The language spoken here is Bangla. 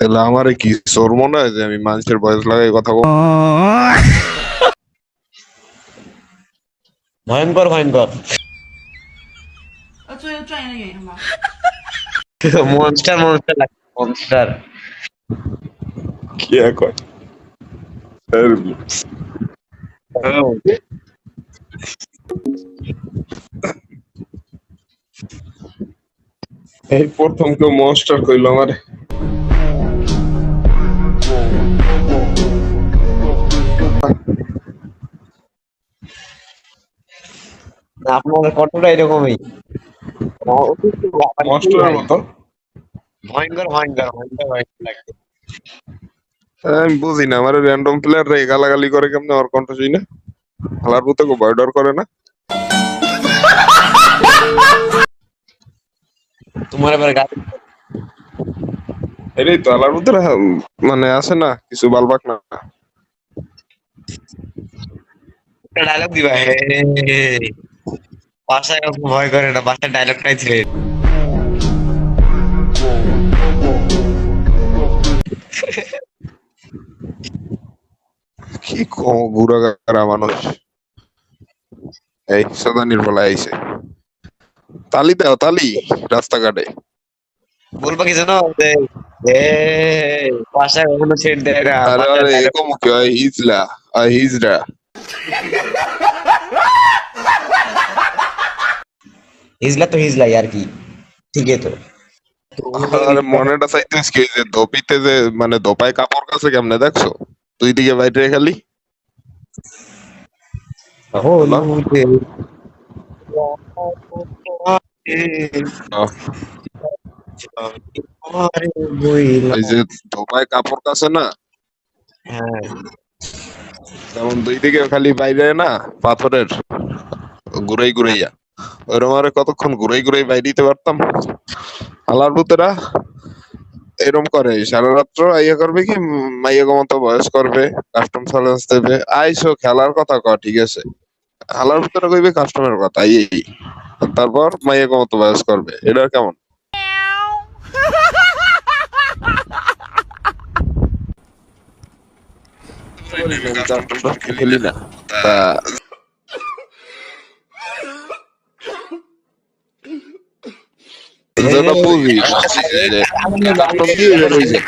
তাহলে আমার কি চোর মনে হয় যে আমি মানুষের বয়স লাগাই কথা বল? ভয়ঙ্কর ভয়ঙ্কর做一个专业的演员吧。মনস্টার মনস্টার লাগে মনস্টার। কি এক হয়? এই প্রথম কেউ মনস্টার কইল আমারে। আপনাদের কতটা এরকমই মনস্টারের মতো ভয়ঙ্কর ভয়ঙ্কর ভয়ঙ্কর ভয়ঙ্কর লাগে। আমি বুঝি না, আমার র্যান্ডম প্লেয়ার রে গালাগালি করে কেমনে ওর কণ্ঠ শুই না? হালার পুতে কো ভয় ডর করে না? তোমার এবার গাড়ি এটাই তো হালার পুতে মানে আছে না কিছু বালবাক না। ডায়লগ দিবা, হে বাসায় কাউকে ভয় করে না, বাসায় ডায়লগটাই ছিল। কি গুড়াগাড়া মানুষ। এই সদানির বলা আইছে তালি দাও তালি রাস্তাঘাটে। বলবা কি জানো যে এ বাসায় কখনো ছেড় দেয় না, আরে বাসায় আরে ডায়লগ। এরকম কি হয়? হিজলা আর হিজড়া হিজলা তো হিজলাই আর কি, ঠিকই তো। আরে মনেটা চাইতেছ কি যে ধোপিতে যে মানে ধোপায় কাপড় কাছে কেমনে দেখছো? দুই দিকে বাইরে খালি হলুদে ওই যে ধোপায় কাপড় কাছে না, হ্যাঁ যেমন দুই দিকে খালি বাইরে না পাথরের ঘুরাই ঘুরাইয়া, ওইরকম আরে কতক্ষণ ঘুরাই ঘুরাই বাইরে দিতে পারতাম। আলার পুতেরা এরম করে সারা রাত্র আইয়া করবে কি মাইয়া মতো বয়স করবে, কাস্টম চ্যালেঞ্জ দেবে, আইসো খেলার কথা ক ঠিক আছে, হালার ভিতরে কইবে কাস্টমের কথা এই তারপর মাইয়া মতো বয়স করবে, এটা কেমন? কাস্টম খেলি না তা যেটা বুঝি কাস্টম দিয়ে বের হইছে।